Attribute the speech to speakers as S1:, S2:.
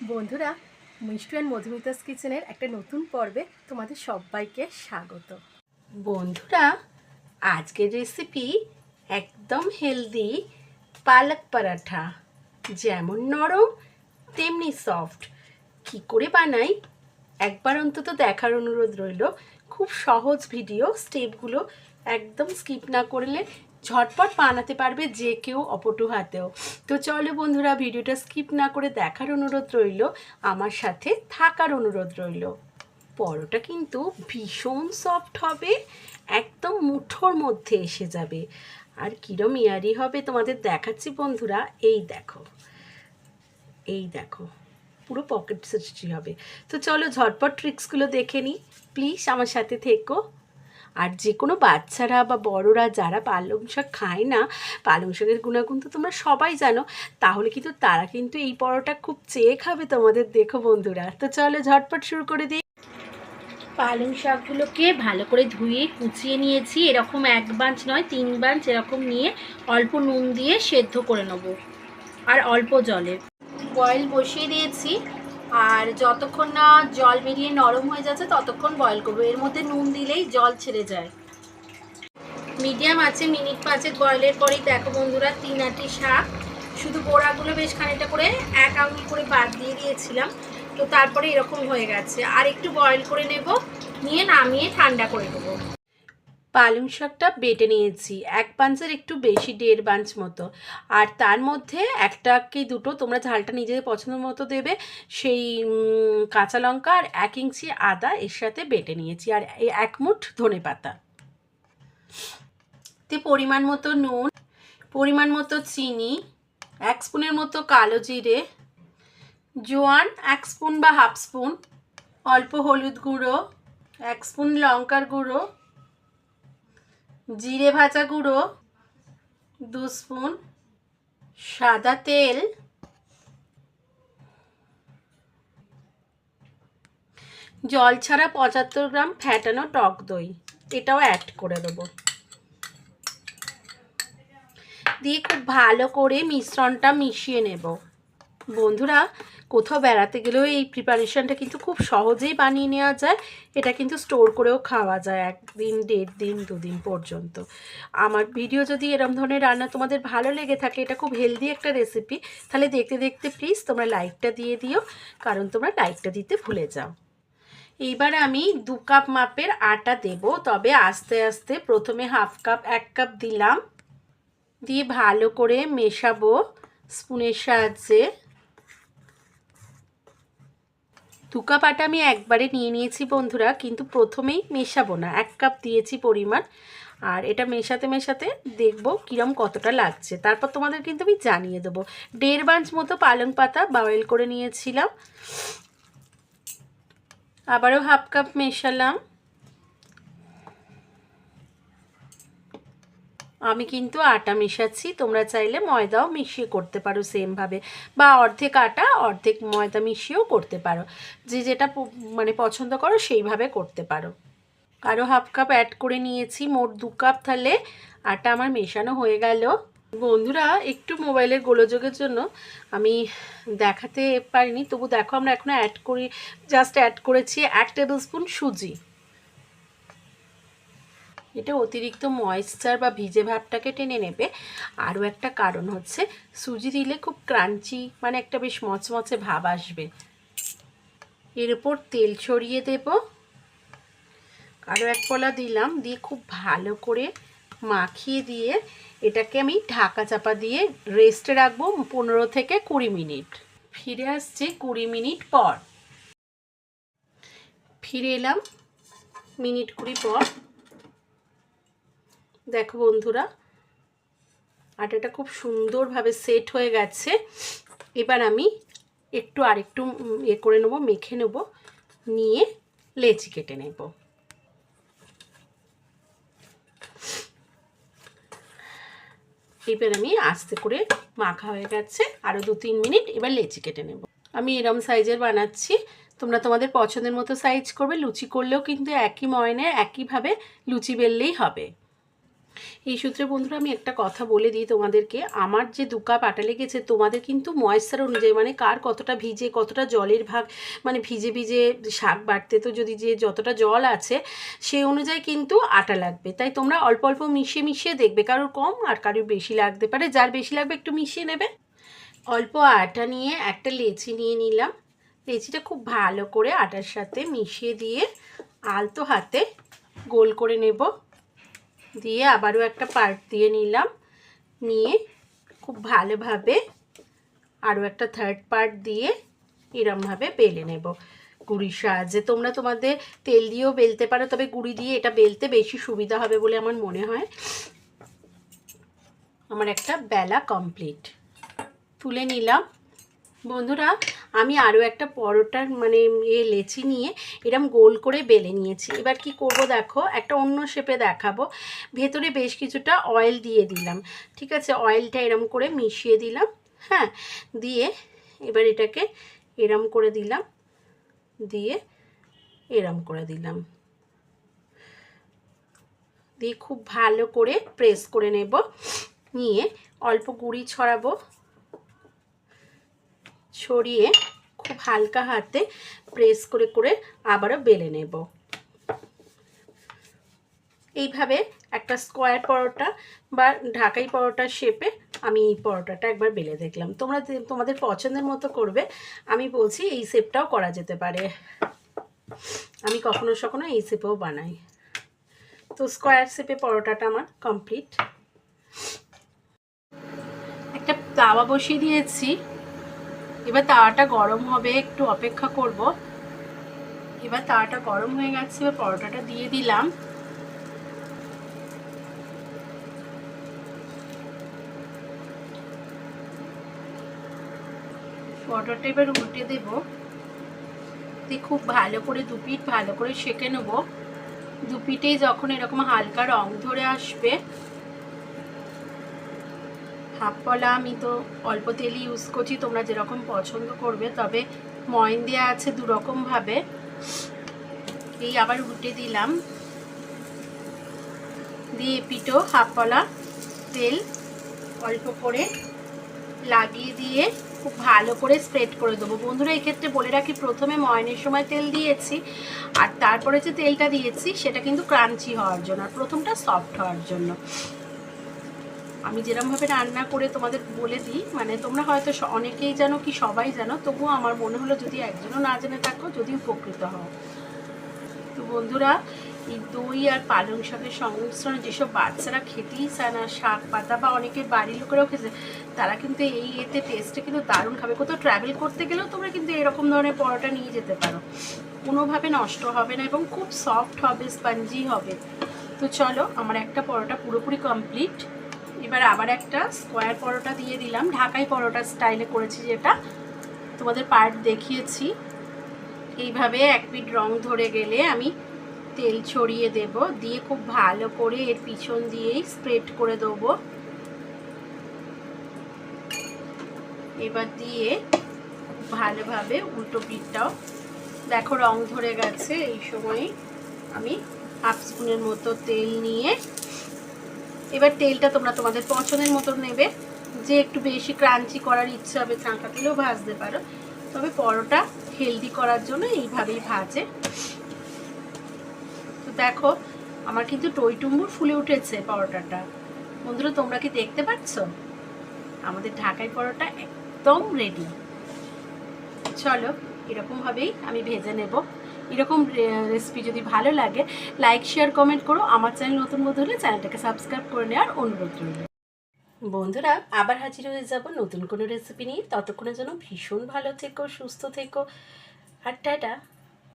S1: বন্ধুরা, মিষ্টু অ্যান্ড মধুমিতাস কিচেনের একটা নতুন পর্বে তোমাদের সবাইকে স্বাগত। বন্ধুরা, আজকের রেসিপি একদম হেলদি পালক পরাঠা। যেমন নরম তেমনি সফট। কি করে বানাই একবার অন্তত দেখার অনুরোধ রইল। খুব সহজ ভিডিও, স্টেপগুলো একদম স্কিপ না করলে ঝটপট বানাতে পারবে যে কেউ অপটু হাতেও। তো চলো বন্ধুরা, ভিডিওটা স্কিপ না করে দেখার অনুরোধ রইল, আমার সাথে থাকার অনুরোধ রইল। পরোটা কিন্তু ভীষণ সফট হবে, একদম মুঠোর মধ্যে এসে যাবে। আর কিরম ইয়ারি হবে তোমাদের দেখাচ্ছি বন্ধুরা। এই দেখো পুরো পকেট সৃষ্টি হবে। তো চলো ঝটপট ট্রিক্সগুলো দেখে নিই, প্লিজ আমার সাথে থেকো। আর যে কোনো বাচ্চারা বা বড়রা যারা পালং শাক খায় না, পালং শাকের গুণাগুণ তো তোমরা সবাই জানো, তাহলে কিন্তু তারা কিন্তু এই পরোটা খুব চেয়ে খাবে তোমাদের। দেখো বন্ধুরা, তো চলো ঝটপট শুরু করে দিই। পালং শাকগুলোকে ভালো করে ধুয়ে কুচিয়ে নিয়েছি। এরকম 1 বাঞ্চ নয় 3 বাঞ্চ এরকম নিয়ে অল্প নুন দিয়ে সেদ্ধ করে নেব, আর অল্প জলে। বয়েল বসিয়ে দিয়েছি, আর যতক্ষণ না জল বেরিয়ে নরম হয়ে যাচ্ছে ততক্ষণ বয়েল করবো। এর মধ্যে নুন দিলেই জল ছেড়ে যায়। মিডিয়াম আছে, মিনিট 5 বয়েলের পরেই দেখো বন্ধুরা 3 আটি শাক, শুধু গোড়াগুলো বেশ খানিকটা করে 1 আঙুল করে বাদ দিয়ে দিয়েছিলাম। তো তারপরে এরকম হয়ে গেছে। আর একটু বয়েল করে নেব, নিয়ে নামিয়ে ঠান্ডা করে দেবো। পালং শাকটা বেটে নিয়েছি 1 বাঞ্চের একটু বেশি, 1.5 বাঞ্চ মতো। আর তার মধ্যে একটা কি দুটো, তোমরা ঝালটা নিজেদের পছন্দ মতো দেবে, সেই কাঁচা লঙ্কা আর 1 ইঞ্চি আদা এর সাথে বেটে নিয়েছি, আর 1 মুঠ ধনেপাতা। তে পরিমাণ মতো নুন, পরিমাণ মতো চিনি, 1 স্পুনের মতো কালো জিরে, জোয়ান 1 স্পুন বা হাফ স্পুন, অল্প হলুদ গুঁড়ো, 1 স্পুন লঙ্কার গুঁড়ো, জিরে ভাজা গুঁড়ো 2 স্পুন, সাদা তেল, জল ছাড়া 75 গ্রাম ফ্যাটানো টক দই, এটাও অ্যাড করে দেবো। দিয়ে খুব ভালো করে মিশ্রণটা মিশিয়ে নেব। বন্ধুরা, কোথাও বেড়াতে গেলেও এই প্রিপারেশনটা কিন্তু খুব সহজেই বানিয়ে নেওয়া যায়। এটা কিন্তু স্টোর করেও খাওয়া যায় 1 দিন, 1.5 দিন, 2 দিন পর্যন্ত। আমার ভিডিও যদি এরম ধরনের রান্না তোমাদের ভালো লেগে থাকে, এটা খুব হেলদি একটা রেসিপি, তাহলে দেখতে দেখতে প্লিজ তোমরা লাইকটা দিয়ে দিও, কারণ তোমরা লাইকটা দিতে ভুলে যাও। এইবার আমি 2 কাপ মাপের আটা দেব, তবে আস্তে আস্তে। প্রথমে 1/2 কাপ, 1 কাপ দিলাম, দিয়ে ভালো করে মেশাবো স্পুনের সাহায্যে। 2 কাপ আটা আমি একবারে নিয়ে নিয়েছি বন্ধুরা, কিন্তু প্রথমেই মেশাবো না, 1 কাপ দিয়েছি পরিমাণ। আর এটা মেশাতে মেশাতে দেখবো কিরম কতটা লাগছে, তারপর তোমাদের কিন্তু আমি জানিয়ে দেবো। 1.5 বাঞ্চ মতো পালং পাতা বয়েল করে নিয়েছিলাম, আবারও 1/2 কাপ মেশালাম। আমি কিন্তু আটা মেশাচ্ছি, তোমরা চাইলে ময়দাও মিশিয়ে করতে পারো সেমভাবে, বা অর্ধেক আটা অর্ধেক ময়দা মিশিয়েও করতে পারো, যে যেটা মানে পছন্দ করো সেইভাবে করতে পারো। আরও 1/2 কাপ অ্যাড করে নিয়েছি, মোট 2 কাপ। তাহলে আটা আমার মেশানো হয়ে গেল। বন্ধুরা, একটু মোবাইলের গোলযোগের জন্য আমি দেখাতে পারিনি, তবু দেখো আমরা এখনও জাস্ট অ্যাড করেছি 1 টেবিল স্পুন সুজি। এটা অতিরিক্ত ময়েশ্চার বা ভিজে ভাবটাকে টেনে নেবে। আরও একটা কারণ হচ্ছে, সুজি দিলে খুব ক্রাঞ্চি, মানে একটা বেশ মচমচে ভাব আসবে। এর উপর তেল ছড়িয়ে দেব, আরও 1 পলা দিলাম, দিয়ে খুব ভালো করে মাখিয়ে দিয়ে এটাকে আমি ঢাকা চাপা দিয়ে রেস্টে রাখবো 15 থেকে 20 মিনিট। ফিরে আসছি 20 মিনিট পর। ফিরে এলাম মিনিট 20 পর। দেখো বন্ধুরা, আটাটা খুব সুন্দরভাবে সেট হয়ে গেছে। এবার আমি আরেকটু করে নেবো, মেখে নেবো, নিয়ে লেচি কেটে নেব। এবার আমি আস্তে করে মাখা হয়ে গেছে, আরও 2-3 মিনিট। এবার লেচি কেটে নেব। আমি এরম সাইজের বানাচ্ছি, তোমরা তোমাদের পছন্দের মতো সাইজ করবে। লুচি করলেও কিন্তু একই ময়নে একইভাবে লুচি বেললেই হবে। এই সূত্রে বন্ধুরা আমি একটা কথা বলে দিই তোমাদেরকে, আমার যে 2 কাপ আটা লেগেছে, তোমাদের কিন্তু ময়েশ্চার অনুযায়ী মানে কার কতটা ভিজে কতটা জলের ভাগ, মানে ভিজে ভিজে শাক বাটতে তো যদি যে যতটা জল আছে সেই অনুযায়ী কিন্তু আটা লাগবে। তাই তোমরা অল্প অল্প মিশিয়ে মিশিয়ে দেখবে, কারোর কম আর কারোর বেশি লাগতে পারে, যার বেশি লাগবে একটু মিশিয়ে নেবে। অল্প আটা নিয়ে একটা লেচি নিয়ে নিলাম, লেচিটা খুব ভালো করে আটার সাথে মিশিয়ে দিয়ে আলতো হাতে গোল করে নেব, দিয়ে আবারও একটা পার্ট দিয়ে নিলাম, নিয়ে খুব ভালোভাবে আরও একটা থার্ড পার্ট দিয়ে এরমভাবে বেলে নেব গুঁড়ির সাহায্যে। তোমরা তোমাদের তেল দিয়েও বেলতে পারো, তবে গুঁড়ি দিয়ে এটা বেলতে বেশি সুবিধা হবে বলে আমার মনে হয়। আমার একটা বেলা কমপ্লিট, তুলে নিলাম। বন্ধুরা আমি আরও একটা পরোটার মানে লেচি নিয়ে এরম গোল করে বেলে নিয়েছি। এবার কি করব দেখো, একটা অন্য শেপে দেখাবো। ভেতরে বেশ কিছুটা অয়েল দিয়ে দিলাম, ঠিক আছে, অয়েলটা এরম করে মিশিয়ে দিলাম, হ্যাঁ, দিয়ে এবার এটাকে এরম করে দিলাম, দিয়ে এরম করে দিলাম, দিয়ে খুব ভালো করে প্রেস করে নেব, নিয়ে অল্প গুঁড়ি ছড়াবো, ছড়িয়ে খুব হালকা হাতে প্রেস করে করে আবারও বেলে নেব। এইভাবে একটা স্কোয়ার পরোটা বা ঢাকাই পরোটার শেপে আমি এই পরোটাটা একবার বেলে দেখলাম। তোমরা তোমাদের পছন্দের মতো করবে, আমি বলছি এই শেপটাও করা যেতে পারে, আমি কখনো কখনো এই শেপেও বানাই। তো স্কোয়ার শেপে পরোটাটা আমার কমপ্লিট। একটা তাওয়া বসিয়ে দিয়েছি, এবার তাওয়াটা গরম হবে, একটু অপেক্ষা করব। এবার তাওয়াটা গরম হয়ে গেছে, এবার পরোটাটা দিয়ে দিলাম, পরোটাটা এবার উল্টে দেব, দিয়ে খুব ভালো করে দুপিঠ ভালো করে সেঁকে নেব। দুপিঠেই যখন এরকম হালকা রং ধরে আসবে, হাফ পলা আমি তো অল্প তেলই ইউজ করছি, তোমরা যেরকম পছন্দ করবে, তবে ময়ন দেওয়া আছে 2 রকমভাবে। এই আবার উল্টে দিলাম, দিয়ে পিঠো হাফ পলা তেল অল্প করে লাগিয়ে দিয়ে খুব ভালো করে স্প্রেড করে দেবো। বন্ধুরা এক্ষেত্রে বলে রাখি, প্রথমে ময়নের সময় তেল দিয়েছি আর তারপরে যে তেলটা দিয়েছি সেটা কিন্তু ক্রাঞ্চি হওয়ার জন্য, আর প্রথমটা সফট হওয়ার জন্য। আমি যেরকমভাবে রান্না করে তোমাদের বলে দিই, মানে তোমরা হয়তো অনেকেই জানো কি সবাই জানো, তবুও আমার মনে হলো যদি একজনও না জেনে থাকো যদি উপকৃত হও। তো বন্ধুরা এই দই আর পালং শাকের সংমিশ্রণে যেসব বাচ্চারা খেতেই চায় না, শাক পাতা বা অনেকের বাড়ির লোকেরাও খেতে, তারা কিন্তু এই এতে টেস্টে কিন্তু দারুণ খাবে। কোথাও ট্রাভেল করতে গেলেও তোমরা কিন্তু এরকম ধরনের পরোটা নিয়ে যেতে পারো, কোনোভাবে নষ্ট হবে না এবং খুব সফট হবে, স্পঞ্জি হবে। তো চলো আমার একটা পরোটা পুরোপুরি কমপ্লিট। এবার আবার একটা স্কোয়ার পরোটা দিয়ে দিলাম, ঢাকাই পরোটা স্টাইলে করেছি, যেটা তোমাদের পার্ট দেখিয়েছি। এইভাবে এক পিঠ রং ধরে গেলে আমি তেল ছড়িয়ে দেব, দিয়ে খুব ভালো করে এর পিছন দিয়েই স্প্রেড করে দেবো। এবার দিয়ে ভালোভাবে উল্টো পিঠটাও দেখো রং ধরে গেছে। এই সময় আমি হাফ স্পুনের মতো তেল নিয়ে, এবার তেলটা তোমরা তোমাদের পছন্দের মতো নেবে, যে একটু বেশি ক্রাঞ্চি করার ইচ্ছা হবে চাঁকা তেলেও ভাজতে পারো, তবে পরোটা হেলদি করার জন্য এইভাবেই ভাজে। তো দেখো আমার কিন্তু টইটুম্বুর ফুলে উঠেছে পরোটাটা। বন্ধুরা তোমরা কি দেখতে পাচ্ছ? আমাদের ঢাকাই পরোটা একদম রেডি। চলো এরকমভাবেই আমি ভেজে নেব। এরকম রেসিপি যদি ভালো লাগে লাইক শেয়ার কমেন্ট করো। আমার চ্যানেল নতুন বন্ধু হলে চ্যানেলটাকে সাবস্ক্রাইব করে নেওয়ার অনুরোধ রইল। বন্ধুরা আবার হাজির হয়ে যাব নতুন কোনো রেসিপি নিয়ে। ততক্ষণের জন্য ভীষণ ভালো থেকো, সুস্থ থেকো, আর টাটা।